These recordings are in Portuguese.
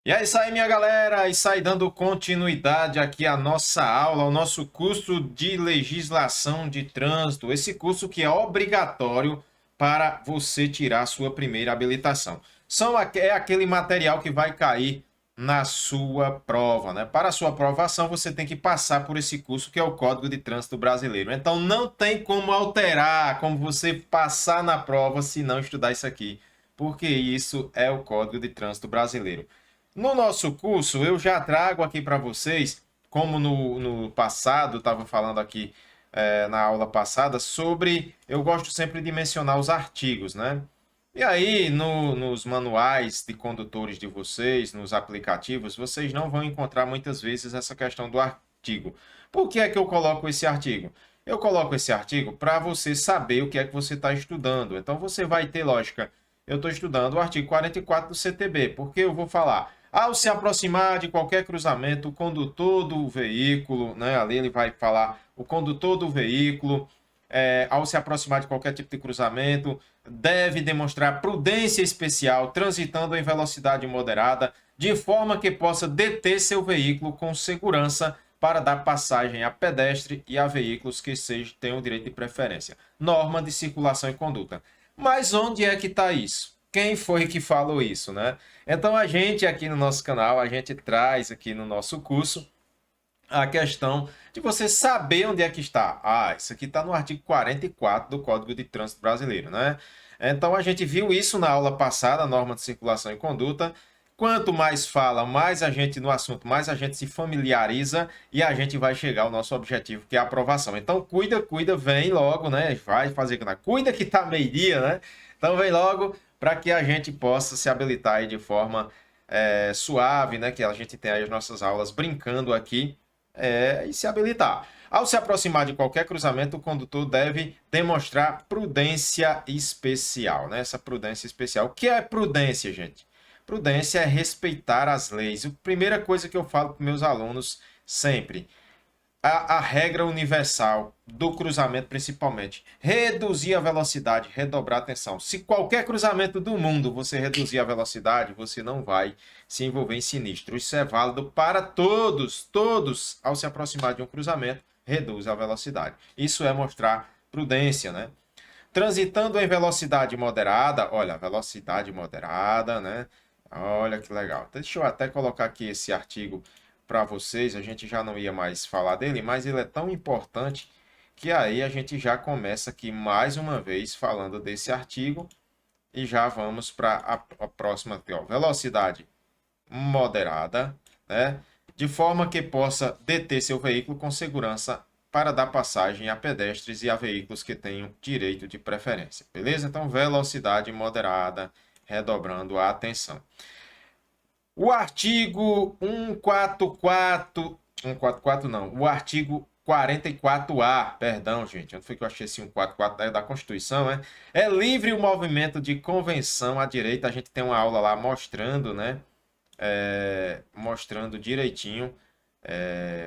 E é isso aí, minha galera, isso aí dando continuidade aqui à nossa aula, ao nosso curso de legislação de trânsito, esse curso que é obrigatório para você tirar a sua primeira habilitação. É aquele material que vai cair na sua prova, né? Para a sua aprovação, você tem que passar por esse curso que é o Código de Trânsito Brasileiro. Então, não tem como alterar, como você passar na prova se não estudar isso aqui, porque isso é o Código de Trânsito Brasileiro. No nosso curso, eu já trago aqui para vocês, como no passado, estava falando aqui na aula passada, sobre. Eu gosto sempre de mencionar os artigos, né? E aí, nos manuais de condutores de vocês, nos aplicativos, vocês não vão encontrar muitas vezes essa questão do artigo. Por que é que eu coloco esse artigo? Eu coloco esse artigo para você saber o que é que você está estudando. Então, você vai ter lógica. Eu estou estudando o artigo 44 do CTB, porque eu vou falar. Ao se aproximar de qualquer cruzamento, o condutor do veículo, né? Ali ele vai falar o condutor do veículo ao se aproximar de qualquer tipo de cruzamento, deve demonstrar prudência especial, transitando em velocidade moderada, de forma que possa deter seu veículo com segurança para dar passagem a pedestre e a veículos que tenham direito de preferência. Norma de circulação e conduta. Mas onde é que está isso? Quem foi que falou isso, né? Então a gente aqui no nosso canal, a gente traz aqui no nosso curso a questão de você saber onde é que está. Ah, isso aqui está no artigo 44 do Código de Trânsito Brasileiro, né? Então a gente viu isso na aula passada, a norma de circulação e conduta. Quanto mais fala, mais a gente no assunto, mais a gente se familiariza e a gente vai chegar ao nosso objetivo, que é a aprovação. Então cuida, vem logo, né? Vai fazer cuida que tá meio-dia, né? Então vem logo para que a gente possa se habilitar aí de forma suave, né? Que a gente tem aí as nossas aulas brincando aqui e se habilitar. Ao se aproximar de qualquer cruzamento, o condutor deve demonstrar prudência especial, né? Essa prudência especial. O que é prudência, gente? Prudência é respeitar as leis. A primeira coisa que eu falo para meus alunos sempre, a regra universal do cruzamento, principalmente. Reduzir a velocidade, redobrar a atenção. Se qualquer cruzamento do mundo você reduzir a velocidade, você não vai se envolver em sinistro. Isso é válido para todos. Todos, ao se aproximar de um cruzamento, reduz a velocidade. Isso é mostrar prudência, né? Transitando em velocidade moderada, olha, velocidade moderada, né? Olha que legal. Deixa eu até colocar aqui esse artigo para vocês. A gente já não ia mais falar dele, mas ele é tão importante que aí a gente já começa aqui mais uma vez falando desse artigo e já vamos para a próxima aqui, ó. Velocidade moderada, né? De forma que possa deter seu veículo com segurança para dar passagem a pedestres e a veículos que tenham direito de preferência. Beleza? Então, velocidade moderada, redobrando a atenção. O artigo 144 não, o artigo 44A, perdão, gente, onde foi que eu achei esse 144 da Constituição, né? É livre o movimento de convenção à direita. A gente tem uma aula lá mostrando, né? Mostrando direitinho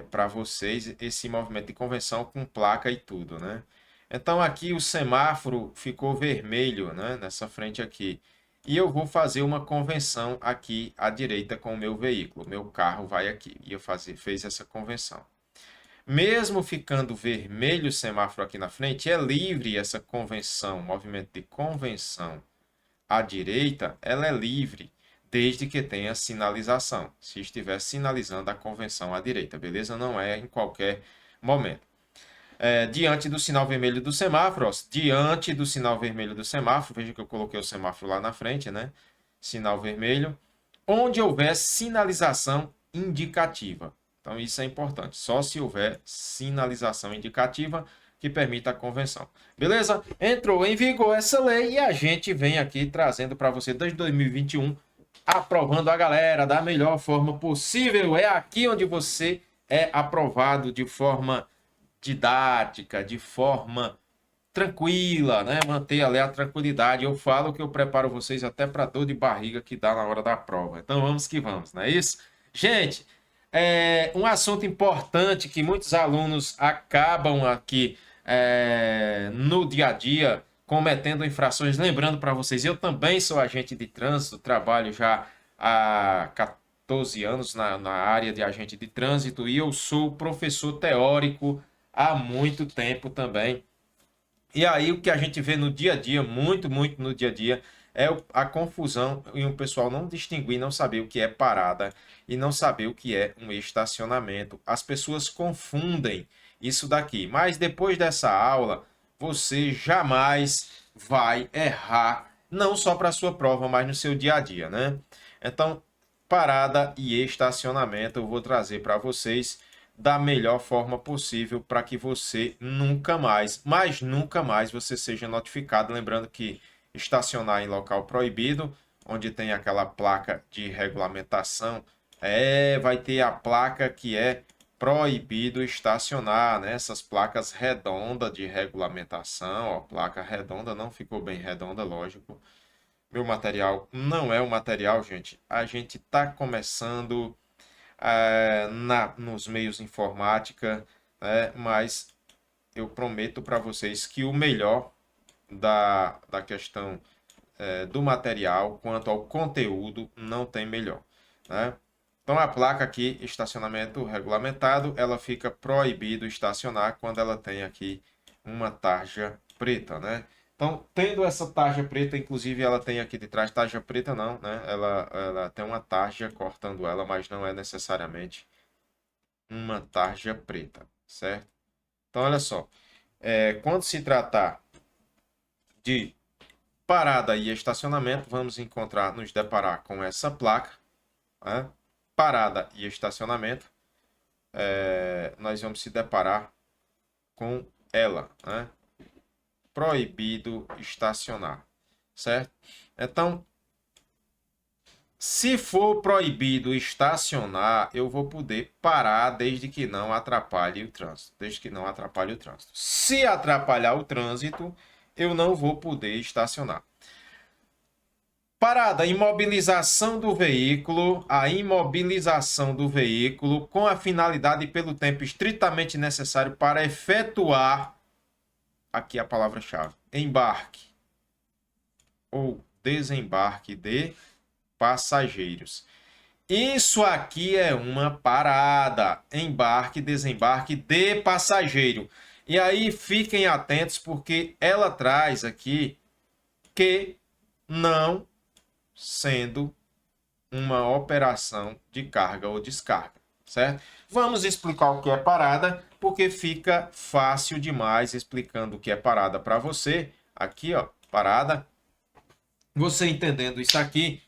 para vocês esse movimento de convenção com placa e tudo, né? Então aqui o semáforo ficou vermelho, né? Nessa frente aqui. E eu vou fazer uma convenção aqui à direita com o meu veículo. Meu carro vai aqui. E fez essa convenção. Mesmo ficando vermelho o semáforo aqui na frente, é livre essa convenção, movimento de convenção à direita, ela é livre, desde que tenha sinalização. Se estiver sinalizando a convenção à direita, beleza? Não é em qualquer momento. Diante do sinal vermelho do semáforo, ó, diante do sinal vermelho do semáforo, veja que eu coloquei o semáforo lá na frente, né? Sinal vermelho, onde houver sinalização indicativa. Então, isso é importante. Só se houver sinalização indicativa que permita a convenção. Beleza? Entrou em vigor essa lei e a gente vem aqui trazendo para você desde 2021, aprovando a galera da melhor forma possível. É aqui onde você é aprovado de forma didática, de forma tranquila, né? Manter ali a tranquilidade. Eu falo que eu preparo vocês até para dor de barriga que dá na hora da prova. Então vamos que vamos, não é isso? Gente, um assunto importante que muitos alunos acabam aqui no dia a dia cometendo infrações. Lembrando para vocês, eu também sou agente de trânsito, trabalho já há 12 anos na área de agente de trânsito e eu sou professor teórico há muito tempo também. E aí o que a gente vê no dia a dia, muito no dia a dia, é a confusão e o pessoal não distinguir, não saber o que é parada e não saber o que é um estacionamento. As pessoas confundem isso daqui. Mas depois dessa aula, você jamais vai errar, não só para a sua prova, mas no seu dia a dia, né? Então, parada e estacionamento eu vou trazer para vocês da melhor forma possível para que você nunca mais, mas nunca mais você seja notificado. Lembrando que estacionar em local proibido, onde tem aquela placa de regulamentação, vai ter a placa que é proibido estacionar, né? Essas placas redondas de regulamentação, ó, placa redonda, não ficou bem redonda, lógico. Meu material não é o material, gente. A gente está começando nos meios informática, né? Mas eu prometo para vocês que o melhor da questão do material quanto ao conteúdo não tem melhor, né? Então a placa aqui, estacionamento regulamentado, ela fica proibido estacionar quando ela tem aqui uma tarja preta, né? Então, tendo essa tarja preta, inclusive ela tem aqui de trás, tarja preta não, né? Ela tem uma tarja cortando ela, mas não é necessariamente uma tarja preta, certo? Então, olha só, quando se tratar de parada e estacionamento, vamos nos deparar com essa placa, né? Parada e estacionamento, nós vamos se deparar com ela, né? Proibido estacionar, certo? Então, se for proibido estacionar, eu vou poder parar desde que não atrapalhe o trânsito. Desde que não atrapalhe o trânsito. Se atrapalhar o trânsito, eu não vou poder estacionar. Parada, imobilização do veículo. A imobilização do veículo com a finalidade e pelo tempo estritamente necessário para efetuar, aqui a palavra-chave, embarque ou desembarque de passageiros. Isso aqui é uma parada, embarque, desembarque de passageiro. E aí fiquem atentos porque ela traz aqui que não sendo uma operação de carga ou descarga, certo? Vamos explicar o que é parada, porque fica fácil demais explicando o que é parada para você. Aqui, ó, parada. Você entendendo isso aqui,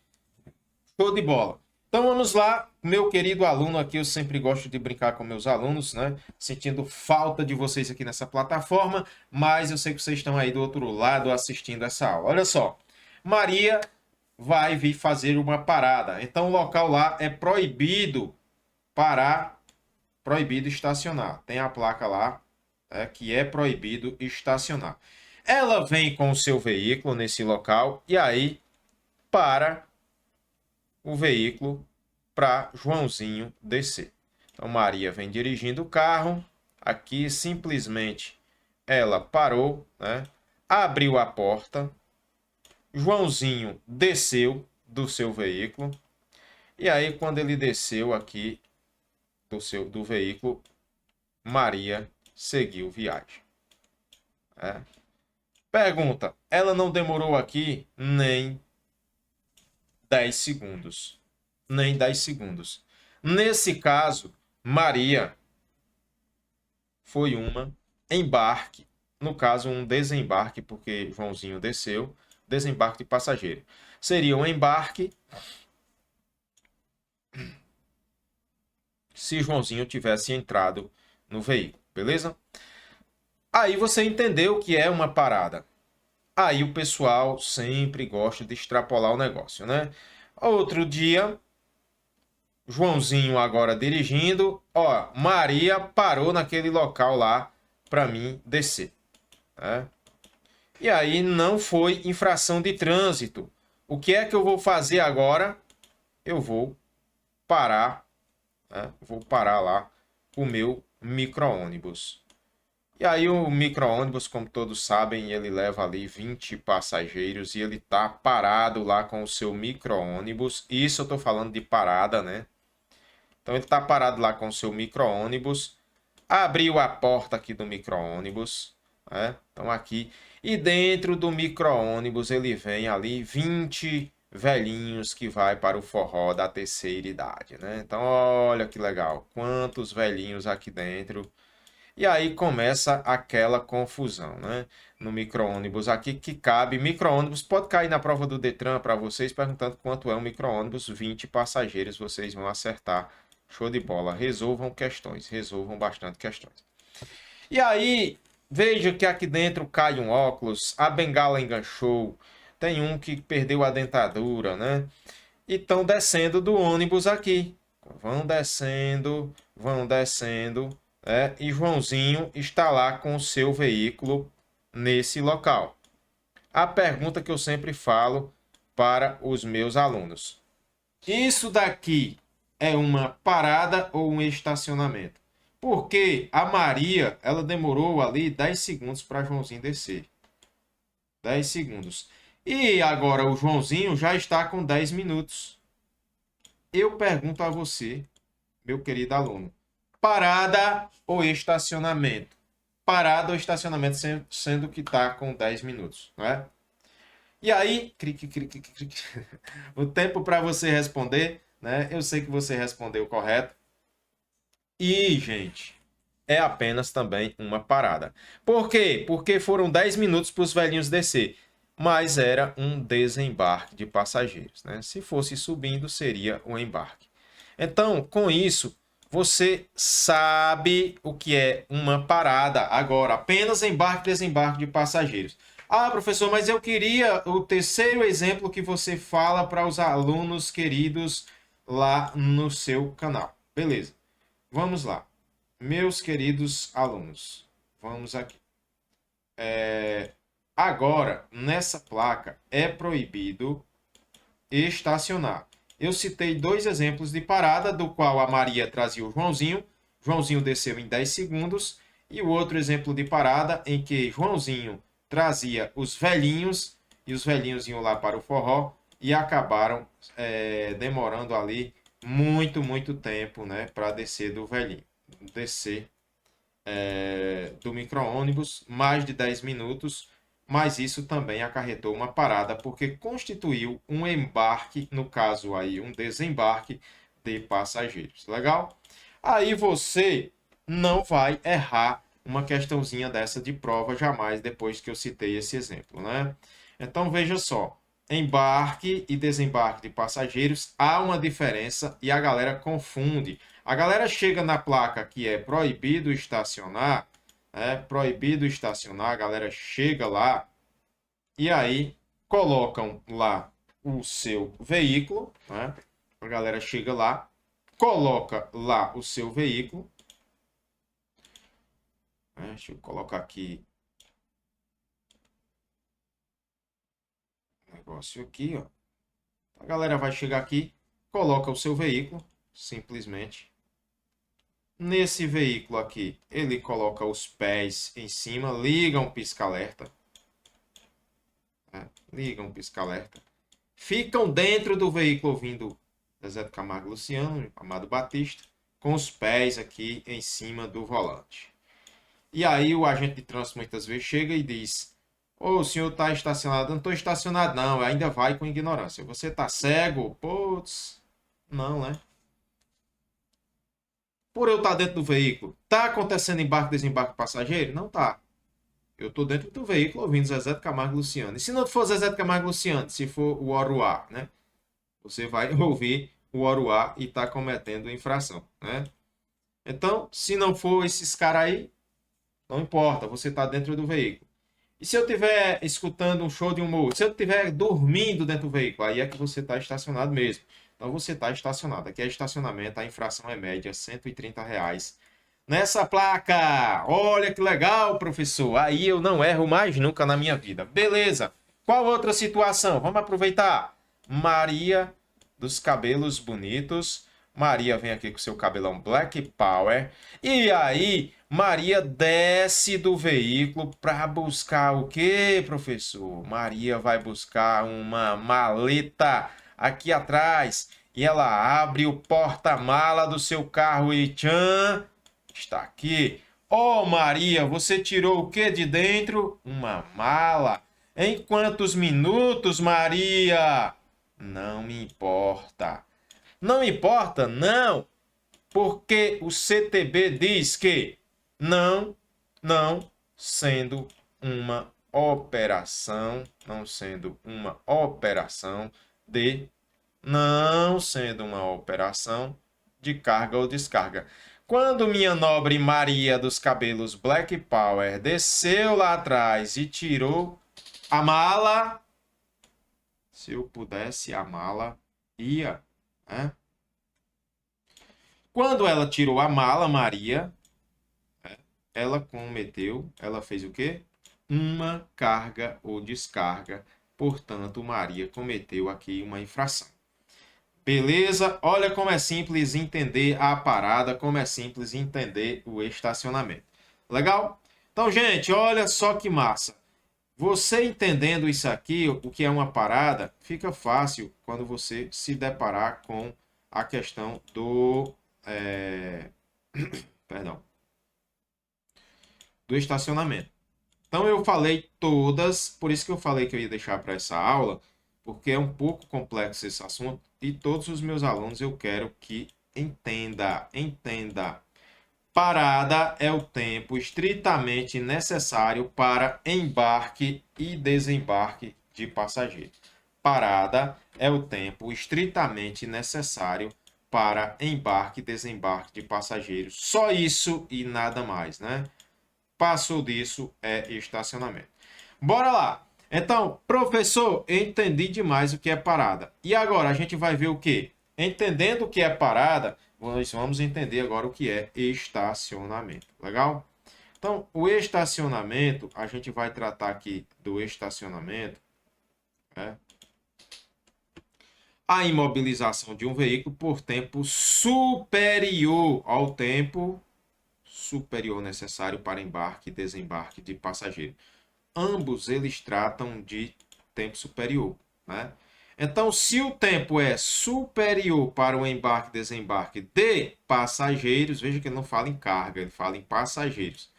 show de bola. Então vamos lá, meu querido aluno aqui, eu sempre gosto de brincar com meus alunos, né? Sentindo falta de vocês aqui nessa plataforma, mas eu sei que vocês estão aí do outro lado assistindo essa aula. Olha só, Maria vai vir fazer uma parada. Então o local lá é proibido parar, proibido estacionar. Tem a placa lá, que é proibido estacionar. Ela vem com o seu veículo nesse local e aí para o veículo para Joãozinho descer. Então, Maria vem dirigindo o carro. Aqui, simplesmente, ela parou, né? Abriu a porta. Joãozinho desceu do seu veículo. E aí, quando ele desceu aqui do veículo, Maria seguiu viagem. Pergunta: ela não demorou aqui nem 10 segundos. Nem 10 segundos. Nesse caso, Maria foi uma embarque. No caso, um desembarque, porque Joãozinho desceu. Desembarque de passageiro. Seria um embarque se Joãozinho tivesse entrado no veículo. Beleza? Aí você entendeu o que é uma parada. Aí o pessoal sempre gosta de extrapolar o negócio, né? Outro dia, Joãozinho agora dirigindo, ó, Maria parou naquele local lá para mim descer, né? E aí não foi infração de trânsito. O que é que eu vou fazer agora? Eu vou parar, né? Vou parar lá o meu micro-ônibus. E aí o micro-ônibus, como todos sabem, ele leva ali 20 passageiros e ele tá parado lá com o seu micro-ônibus. Isso eu tô falando de parada, né? Então ele tá parado lá com o seu micro-ônibus. Abriu a porta aqui do micro-ônibus, né? Então aqui. E dentro do micro-ônibus ele vem ali 20 velhinhos que vai para o forró da terceira idade, né? Então olha que legal. Quantos velhinhos aqui dentro. E aí começa aquela confusão, né? No micro-ônibus aqui que cabe. Micro-ônibus pode cair na prova do Detran para vocês perguntando quanto é um micro-ônibus. 20 passageiros, vocês vão acertar. Show de bola. Resolvam questões, resolvam bastante questões. E aí, veja que aqui dentro cai um óculos, a bengala enganchou, tem um que perdeu a dentadura, né? E estão descendo do ônibus aqui. Vão descendo, né? E Joãozinho está lá com o seu veículo nesse local. A pergunta que eu sempre falo para os meus alunos: isso daqui é uma parada ou um estacionamento? Porque a Maria, ela demorou ali 10 segundos para Joãozinho descer. 10 segundos. E agora o Joãozinho já está com 10 minutos. Eu pergunto a você, meu querido aluno, parada ou estacionamento? Parada ou estacionamento, sendo que está com 10 minutos, não é? E aí, o tempo para você responder, né? Eu sei que você respondeu correto. E, gente, é apenas também uma parada. Por quê? Porque foram 10 minutos para os velhinhos descer. Mas era um desembarque de passageiros, né? Se fosse subindo, seria um embarque. Então, com isso, você sabe o que é uma parada. Agora, apenas embarque e desembarque de passageiros. Ah, professor, mas eu queria o terceiro exemplo que você fala para os alunos queridos lá no seu canal. Beleza. Vamos lá. Meus queridos alunos, vamos aqui. Agora, nessa placa, é proibido estacionar. Eu citei dois exemplos de parada, do qual a Maria trazia o Joãozinho. Joãozinho desceu em 10 segundos. E o outro exemplo de parada, em que Joãozinho trazia os velhinhos, e os velhinhos iam lá para o forró, e acabaram demorando ali muito tempo, né, para descer do velhinho. Descer do micro-ônibus, mais de 10 minutos, mas isso também acarretou uma parada, porque constituiu um embarque, no caso aí, um desembarque de passageiros. Legal? Aí você não vai errar uma questãozinha dessa de prova jamais, depois que eu citei esse exemplo, né? Então veja só, embarque e desembarque de passageiros, há uma diferença e a galera confunde. A galera chega na placa que é proibido estacionar, proibido estacionar, a galera chega lá e aí colocam lá o seu veículo, né? A galera chega lá, coloca lá o seu veículo. Deixa eu colocar aqui o negócio aqui, ó. A galera vai chegar aqui, coloca o seu veículo, simplesmente. Nesse veículo aqui, ele coloca os pés em cima, liga um pisca-alerta. Liga um pisca-alerta. Ficam dentro do veículo ouvindo Zé do Camargo Luciano, Amado Batista, com os pés aqui em cima do volante. E aí o agente de trânsito muitas vezes chega e diz: ô, o senhor está estacionado? Não estou estacionado não, ainda vai com ignorância. Você está cego? Putz, não, né? Por eu estar dentro do veículo, está acontecendo embarque e desembarque passageiro? Não está. Eu estou dentro do veículo ouvindo Zezé de Camargo e Luciano. E se não for Zezé de Camargo e Luciano, se for o Oruá, né? Você vai ouvir o Oruá e está cometendo infração, né? Então, se não for esses caras aí, não importa, você está dentro do veículo. E se eu estiver escutando um show de humor, se eu estiver dormindo dentro do veículo, aí é que você está estacionado mesmo. Então você está estacionado. Aqui é estacionamento, a infração é média, R$ 130. Nessa placa, olha que legal, professor. Aí eu não erro mais nunca na minha vida. Beleza. Qual outra situação? Vamos aproveitar. Maria dos cabelos bonitos. Maria vem aqui com seu cabelão Black Power. E aí, Maria desce do veículo para buscar o quê, professor? Maria vai buscar uma maleta aqui atrás e ela abre o porta-mala do seu carro e tchan, está aqui. Oh, Maria, você tirou o que de dentro? Uma mala. Em quantos minutos, Maria? Não me importa. Não importa, não, porque o CTB diz que não sendo uma operação, não sendo uma operação de, não sendo uma operação de carga ou descarga. Quando minha nobre Maria dos cabelos Black Power desceu lá atrás e tirou a mala, se eu pudesse, a mala ia, né? Quando ela tirou a mala, Maria, ela fez o quê? Uma carga ou descarga. Portanto, Maria cometeu aqui uma infração. Beleza? Olha como é simples entender a parada, como é simples entender o estacionamento. Legal? Então, gente, olha só que massa. Você entendendo isso aqui, o que é uma parada, fica fácil quando você se deparar com a questão do... perdão. Do estacionamento. Então eu falei todas, por isso que eu falei que eu ia deixar para essa aula, porque é um pouco complexo esse assunto e todos os meus alunos eu quero que entenda. Parada é o tempo estritamente necessário para embarque e desembarque de passageiro. Parada é o tempo estritamente necessário para embarque e desembarque de passageiros. Só isso e nada mais, né? Passou disso é estacionamento. Bora lá. Então, professor, eu entendi demais o que é parada. E agora a gente vai ver o quê? Entendendo o que é parada, nós vamos entender agora o que é estacionamento. Legal? Então, o estacionamento, a gente vai tratar aqui do estacionamento, né? A imobilização de um veículo por tempo superior ao tempo superior necessário para embarque e desembarque de passageiro. Ambos eles tratam de tempo superior, né? Então, se o tempo é superior para o embarque e desembarque de passageiros, veja que ele não fala em carga, ele fala em passageiros.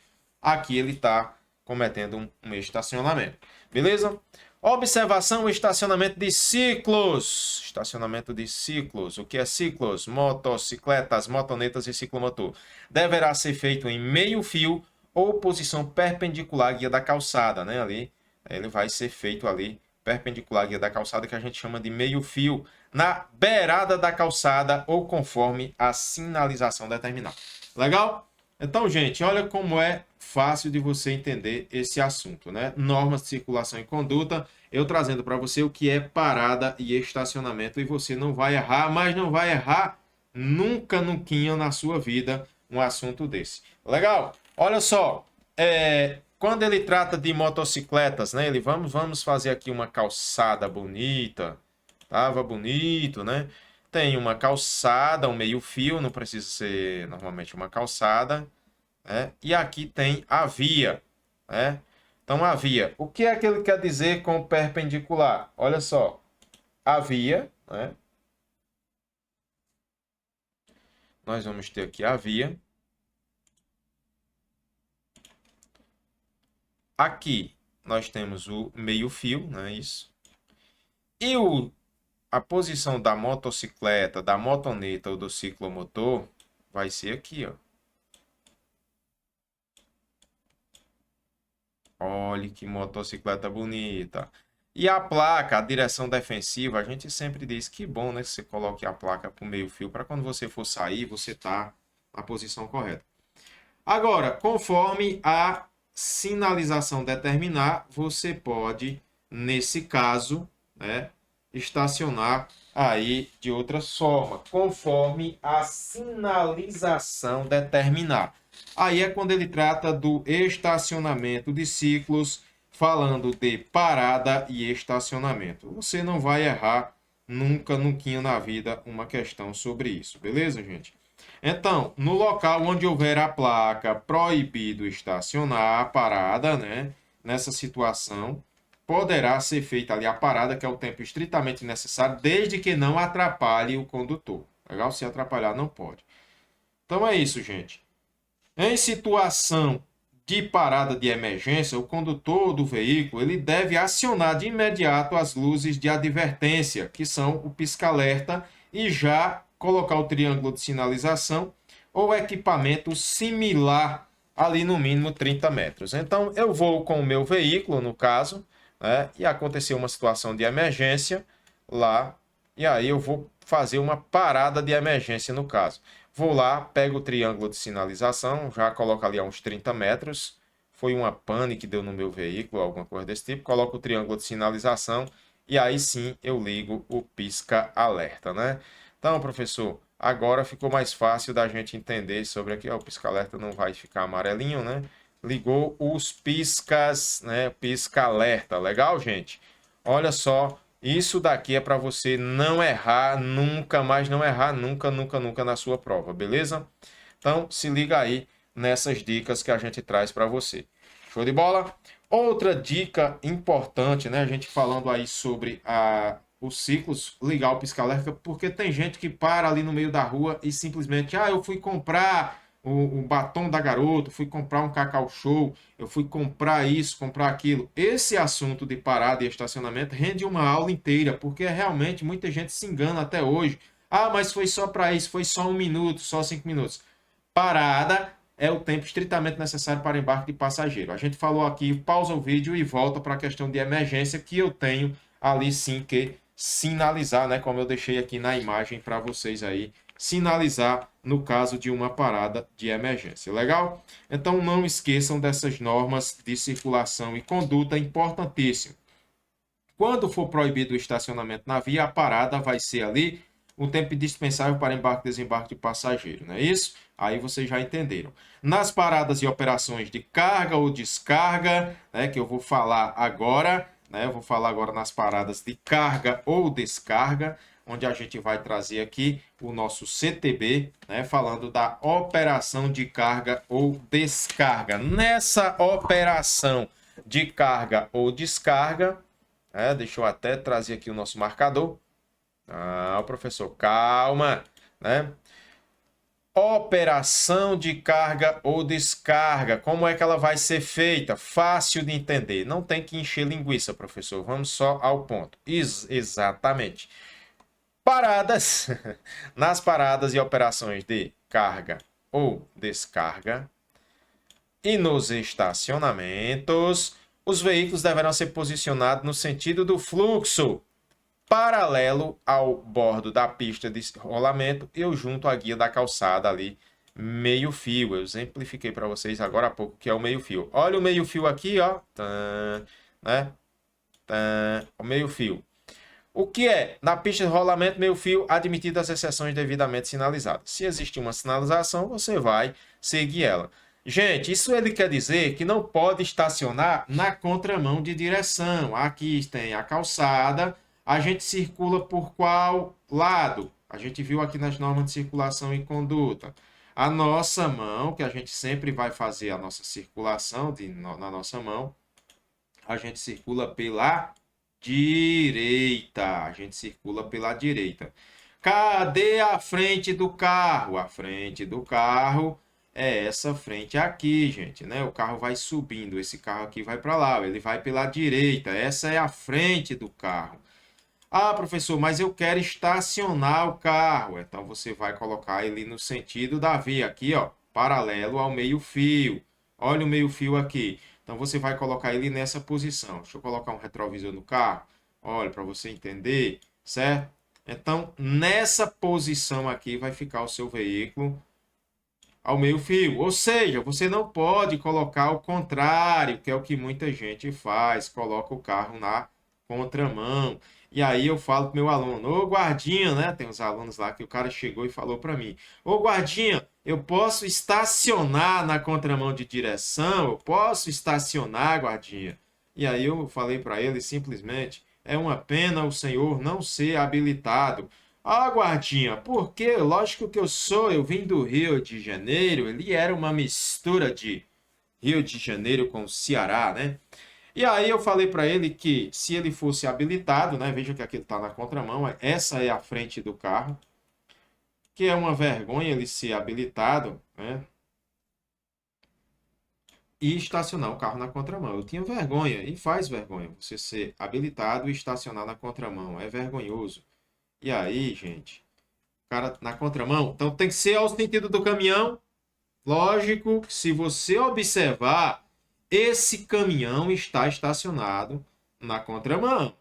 Aqui ele está cometendo um estacionamento. Beleza? Observação, estacionamento de ciclos. Estacionamento de ciclos. O que é ciclos? Motocicletas, motonetas e ciclomotor. Deverá ser feito em meio fio ou posição perpendicular à guia da calçada, né? Ali, ele vai ser feito ali perpendicular à guia da calçada, que a gente chama de meio fio, na beirada da calçada ou conforme a sinalização determinada. Legal? Então, gente, olha como é fácil de você entender esse assunto, né? Normas de circulação e conduta, eu trazendo para você o que é parada e estacionamento, e você não vai errar, mas não vai errar nunca na sua vida um assunto desse. Legal? Olha só, quando ele trata de motocicletas, né? Vamos fazer aqui uma calçada bonita, tava bonito, né? Tem uma calçada, um meio fio, não precisa ser normalmente uma calçada, né? E aqui tem a via, né? Então, a via. O que é que ele quer dizer com perpendicular? Olha só, a via, né? Nós vamos ter aqui a via. Aqui nós temos o meio fio, né? Isso. E a posição da motocicleta, da motoneta ou do ciclomotor vai ser aqui, ó. Olha que motocicleta bonita. E a placa, a direção defensiva, a gente sempre diz que bom, né? Que você coloque a placa para o meio fio, para quando você for sair, você tá na posição correta. Agora, conforme a sinalização determinar, você pode, nesse caso, né, estacionar aí de outra forma, conforme a sinalização determinar. Aí é quando ele trata do estacionamento de ciclos, falando de parada e estacionamento. Você não vai errar nunca na vida uma questão sobre isso, beleza, gente? Então, no local onde houver a placa proibido estacionar a parada, né? Nessa situação, poderá ser feita ali a parada, que é o tempo estritamente necessário, desde que não atrapalhe o condutor. Legal? Se atrapalhar, não pode. Então é isso, gente. Em situação de parada de emergência, o condutor do veículo ele deve acionar de imediato as luzes de advertência, que são o pisca-alerta, e já colocar o triângulo de sinalização ou equipamento similar ali no mínimo 30 metros. Então, eu vou com o meu veículo, no caso, né, e aconteceu uma situação de emergência lá, e aí eu vou fazer uma parada de emergência no caso. Vou lá, pego o triângulo de sinalização, já coloco ali a uns 30 metros. Foi uma pane que deu no meu veículo, alguma coisa desse tipo. Coloco o triângulo de sinalização e aí sim eu ligo o pisca-alerta, né? Então, professor, agora ficou mais fácil da gente entender sobre aqui. Ó, o pisca-alerta não vai ficar amarelinho, né? Ligou os piscas, né? Pisca-alerta. Legal, gente? Olha só, isso daqui é para você não errar nunca, mais não errar nunca, nunca, nunca na sua prova, beleza? Então, se liga aí nessas dicas que a gente traz para você. Show de bola? Outra dica importante, né? A gente falando aí sobre os ciclos, ligar o pisca-alerta, porque tem gente que para ali no meio da rua e simplesmente, eu fui comprar o batom da garota, fui comprar um Cacau Show, eu fui comprar isso, comprar aquilo. Esse assunto de parada e estacionamento rende uma aula inteira, porque realmente muita gente se engana até hoje. Ah, mas foi só para isso, foi só 1 minuto, só 5 minutos. Parada é o tempo estritamente necessário para embarque de passageiro. A gente falou aqui, pausa o vídeo e volta para a questão de emergência que eu tenho ali sim que sinalizar, né? Como eu deixei aqui na imagem para vocês aí, sinalizar no caso de uma parada de emergência. Legal? Então não esqueçam dessas normas de circulação e conduta importantíssimo. Quando for proibido o estacionamento na via, a parada vai ser ali o tempo indispensável para embarque e desembarque de passageiro, não é isso? Aí vocês já entenderam. Nas paradas e operações de carga ou descarga, né, que eu vou falar agora, né, eu vou falar agora nas paradas de carga ou descarga, onde a gente vai trazer aqui o nosso CTB, né, falando da operação de carga ou descarga. Nessa operação de carga ou descarga, deixa eu até trazer aqui o nosso marcador. Professor, calma, né? Operação de carga ou descarga, como é que ela vai ser feita? Fácil de entender, não tem que encher linguiça, professor. Vamos só ao ponto. Exatamente. Paradas. Nas paradas e operações de carga ou descarga e nos estacionamentos, os veículos deverão ser posicionados no sentido do fluxo, paralelo ao bordo da pista de rolamento e junto à guia da calçada ali, meio fio. Eu exemplifiquei para vocês agora há pouco que é o meio fio. Olha o meio fio aqui, ó, né? O meio fio. O que é? Na pista de rolamento, meio fio, admitidas as exceções devidamente sinalizadas. Se existe uma sinalização, você vai seguir ela. Gente, isso ele quer dizer que não pode estacionar na contramão de direção. Aqui tem a calçada, a gente circula por qual lado? A gente viu aqui nas normas de circulação e conduta. A nossa mão, que a gente sempre vai fazer a nossa circulação na nossa mão, a gente circula pela direita. A gente circula pela direita. Cadê a frente do carro? A frente do carro é essa frente aqui, gente, né? O carro vai subindo, esse carro aqui vai para lá, ele vai pela direita. Essa é a frente do carro. Ah, professor, mas eu quero estacionar o carro. Então você vai colocar ele no sentido da via aqui, ó, paralelo ao meio-fio. Olha o meio-fio aqui. Então você vai colocar ele nessa posição. Deixa eu colocar um retrovisor no carro. Olha, para você entender, certo? Então, nessa posição aqui vai ficar o seu veículo ao meio-fio. Ou seja, você não pode colocar o contrário, que é o que muita gente faz, coloca o carro na contramão. E aí eu falo pro meu aluno, ô guardinha, né? Tem uns alunos lá que o cara chegou e falou para mim, ô guardinha, eu posso estacionar na contramão de direção? Eu posso estacionar, guardinha? E aí eu falei para ele simplesmente, é uma pena o senhor não ser habilitado. Ah, guardinha, porque lógico que eu vim do Rio de Janeiro, ele era uma mistura de Rio de Janeiro com Ceará, né? E aí eu falei para ele que se ele fosse habilitado, né? Veja que aqui ele está na contramão, essa é a frente do carro, que é uma vergonha ele ser habilitado, né? E estacionar o carro na contramão. Eu tinha vergonha, e faz vergonha, você ser habilitado e estacionar na contramão. É vergonhoso. E aí, gente, o cara na contramão, então tem que ser ao sentido do caminhão. Lógico que se você observar, esse caminhão está estacionado na contramão.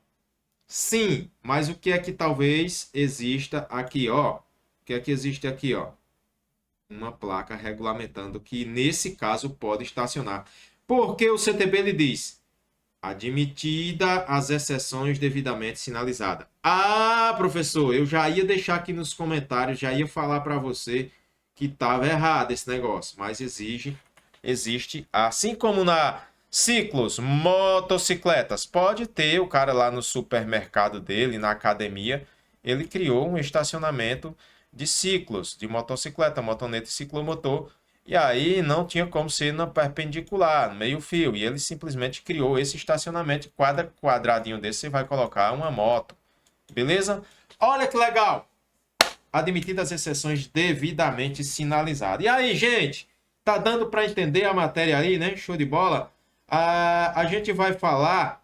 Sim, mas o que é que talvez exista aqui, ó? O que é que existe aqui, ó? Uma placa regulamentando que nesse caso pode estacionar. Porque o CTB ele diz: admitida as exceções devidamente sinalizadas. Ah, professor, eu já ia deixar aqui nos comentários, já ia falar para você que estava errado esse negócio, mas existe, assim como na ciclos, motocicletas, pode ter o cara lá no supermercado dele, na academia, ele criou um estacionamento de ciclos, de motocicleta, motoneta e ciclomotor, e aí não tinha como ser na perpendicular, no meio-fio. E ele simplesmente criou esse estacionamento. Cada quadradinho desse você vai colocar uma moto. Beleza? Olha que legal! Admitidas as exceções devidamente sinalizadas. E aí, gente? Tá dando para entender a matéria aí, né? Show de bola? A gente vai falar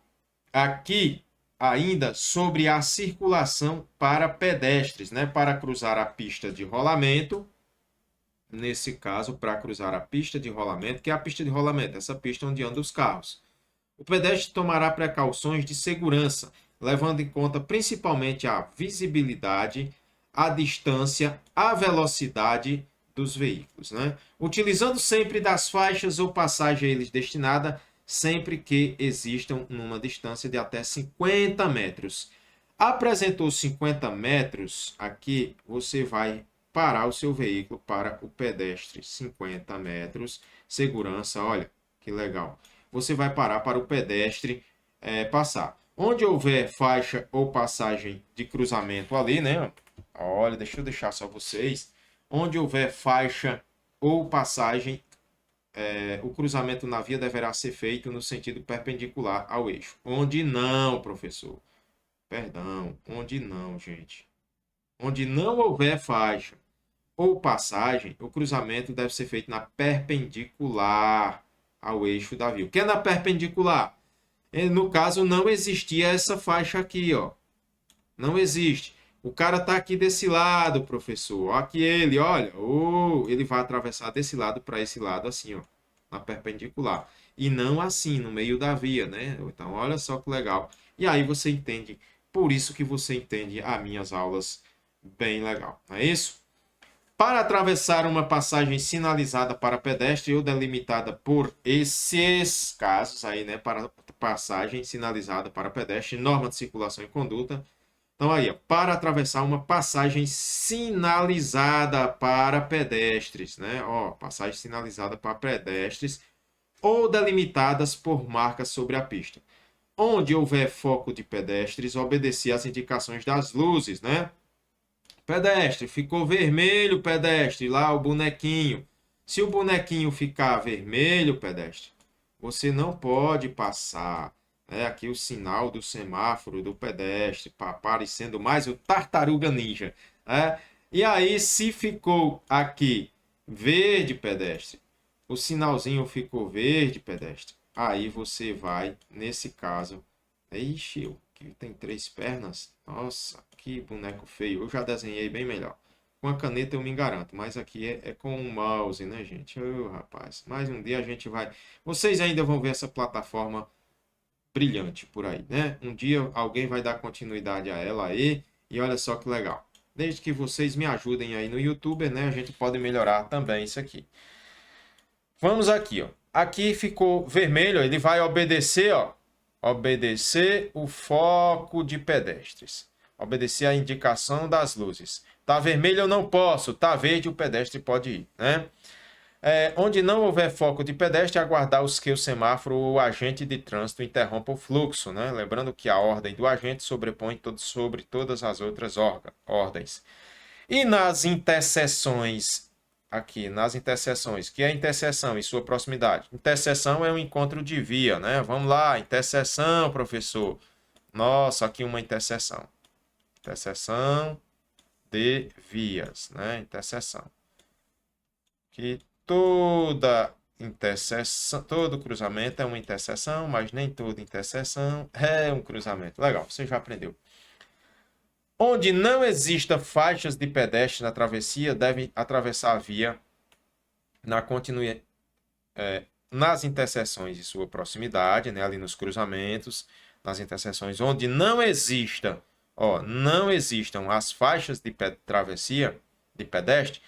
aqui ainda sobre a circulação para pedestres, né? Para cruzar a pista de rolamento, nesse caso, para cruzar a pista de rolamento, que é a pista de rolamento, essa pista onde andam os carros. O pedestre tomará precauções de segurança, levando em conta principalmente a visibilidade, a distância, a velocidade dos veículos, né? Utilizando sempre das faixas ou passagem a eles destinada, sempre que existam numa distância de até 50 metros. Apresentou 50 metros, aqui você vai parar o seu veículo para o pedestre. 50 metros, segurança, olha que legal. Você vai parar para o pedestre passar. Onde houver faixa ou passagem de cruzamento ali, né? Olha, deixa eu deixar só vocês. Onde houver faixa ou passagem, o cruzamento na via deverá ser feito no sentido perpendicular ao eixo. Onde não, professor? Perdão, onde não, gente? Onde não houver faixa ou passagem, o cruzamento deve ser feito na perpendicular ao eixo da via. O que é na perpendicular? No caso, não existia essa faixa aqui, ó. Não existe. O cara tá aqui desse lado, professor. Aqui ele, olha. Ele vai atravessar desse lado para esse lado, assim, ó. Na perpendicular. E não assim, no meio da via, né? Então, olha só que legal. E aí você entende. Por isso que você entende as minhas aulas bem legal. Não é isso? Para atravessar uma passagem sinalizada para pedestre ou delimitada por esses casos aí, né, para passagem sinalizada para pedestre, norma de circulação e conduta. Então aí, ó, para atravessar uma passagem sinalizada para pedestres, né? Ó, passagem sinalizada para pedestres ou delimitadas por marcas sobre a pista. Onde houver foco de pedestres, obedecer às indicações das luzes, né? Pedestre, ficou vermelho, pedestre, lá o bonequinho. Se o bonequinho ficar vermelho, pedestre, você não pode passar. É aqui o sinal do semáforo do pedestre, parecendo mais o Tartaruga Ninja. Né? E aí, se ficou aqui verde, pedestre, o sinalzinho ficou verde, pedestre, aí você vai, nesse caso, ixi, que tem 3 pernas. Nossa, que boneco feio. Eu já desenhei bem melhor. Com a caneta eu me garanto, mas aqui é com o mouse, né, gente? Ô, rapaz, mais um dia a gente vai... Vocês ainda vão ver essa plataforma brilhante por aí, né? Um dia alguém vai dar continuidade a ela aí e olha só que legal. Desde que vocês me ajudem aí no YouTube, né, a gente pode melhorar também isso aqui. Vamos aqui, ó. Aqui ficou vermelho, ele vai obedecer, ó. Obedecer o foco de pedestres. Obedecer a indicação das luzes. Tá vermelho eu não posso, tá verde o pedestre pode ir, né? Onde não houver foco de pedestre, aguardar os que o semáforo ou o agente de trânsito interrompa o fluxo, né? Lembrando que a ordem do agente sobrepõe sobre todas as outras ordens. E nas interseções, aqui, nas interseções, que é interseção e sua proximidade? Interseção é um encontro de via, né? Vamos lá, interseção, professor. Nossa, aqui uma interseção. Interseção de vias, né? Interseção. Que toda interseção, todo cruzamento é uma interseção, mas nem toda interseção é um cruzamento. Legal, você já aprendeu. Onde não exista faixas de pedestre na travessia, deve atravessar a via nas interseções de sua proximidade, né, ali nos cruzamentos, nas interseções onde não existam as faixas de travessia de pedestre,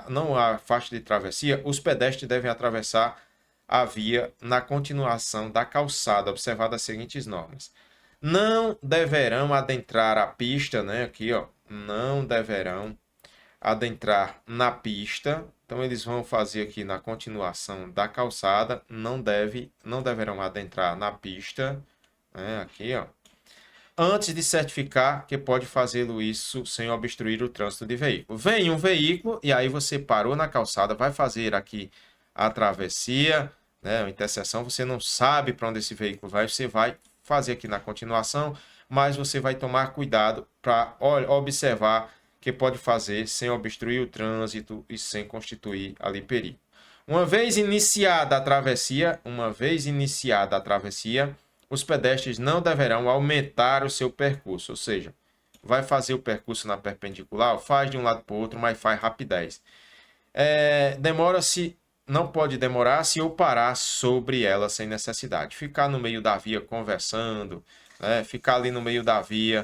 não há faixa de travessia, os pedestres devem atravessar a via na continuação da calçada, observado as seguintes normas. Não deverão adentrar a pista, né? Aqui, ó, não deverão adentrar na pista. Então, eles vão fazer aqui na continuação da calçada, não deverão adentrar na pista, né? Aqui, ó. Antes de certificar que pode fazê-lo isso sem obstruir o trânsito de veículo. Vem um veículo e aí você parou na calçada, vai fazer aqui a travessia, né, a interseção, você não sabe para onde esse veículo vai, você vai fazer aqui na continuação, mas você vai tomar cuidado para observar que pode fazer sem obstruir o trânsito e sem constituir ali perigo. Uma vez iniciada a travessia, os pedestres não deverão aumentar o seu percurso, ou seja, vai fazer o percurso na perpendicular, faz de um lado para o outro, mas faz rapidez. Não pode demorar-se ou parar sobre ela sem necessidade. Ficar no meio da via conversando, né? Ficar ali no meio da via,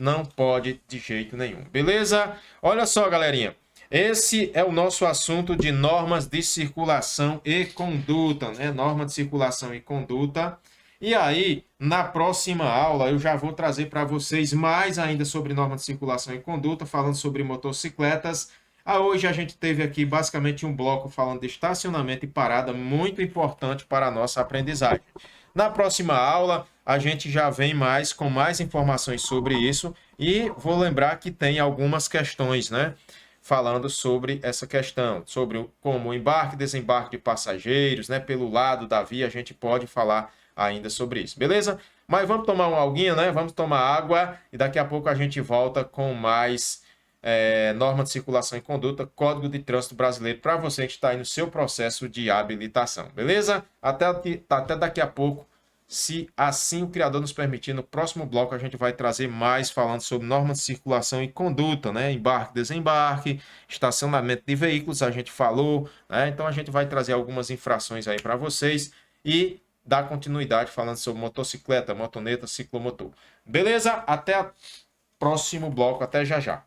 não pode de jeito nenhum. Beleza? Olha só, galerinha. Esse é o nosso assunto de normas de circulação e conduta, né? Norma de circulação e conduta. E aí, na próxima aula, eu já vou trazer para vocês mais ainda sobre norma de circulação e conduta, falando sobre motocicletas. Hoje a gente teve aqui basicamente um bloco falando de estacionamento e parada, muito importante para a nossa aprendizagem. Na próxima aula, a gente já vem com mais informações sobre isso e vou lembrar que tem algumas questões, né? Falando sobre essa questão, sobre como embarque e desembarque de passageiros, né? Pelo lado da via, a gente pode falar ainda sobre isso, beleza? Mas vamos tomar uma aguinha, né? Vamos tomar água e daqui a pouco a gente volta com mais norma de circulação e conduta, Código de Trânsito Brasileiro, para você que está aí no seu processo de habilitação, beleza? Até daqui a pouco, se assim o criador nos permitir. No próximo bloco a gente vai trazer mais falando sobre norma de circulação e conduta, né? Embarque, desembarque, estacionamento de veículos, a gente falou, né? Então a gente vai trazer algumas infrações aí para vocês e dar continuidade falando sobre motocicleta, motoneta, ciclomotor. Beleza? Até o próximo bloco, até já já.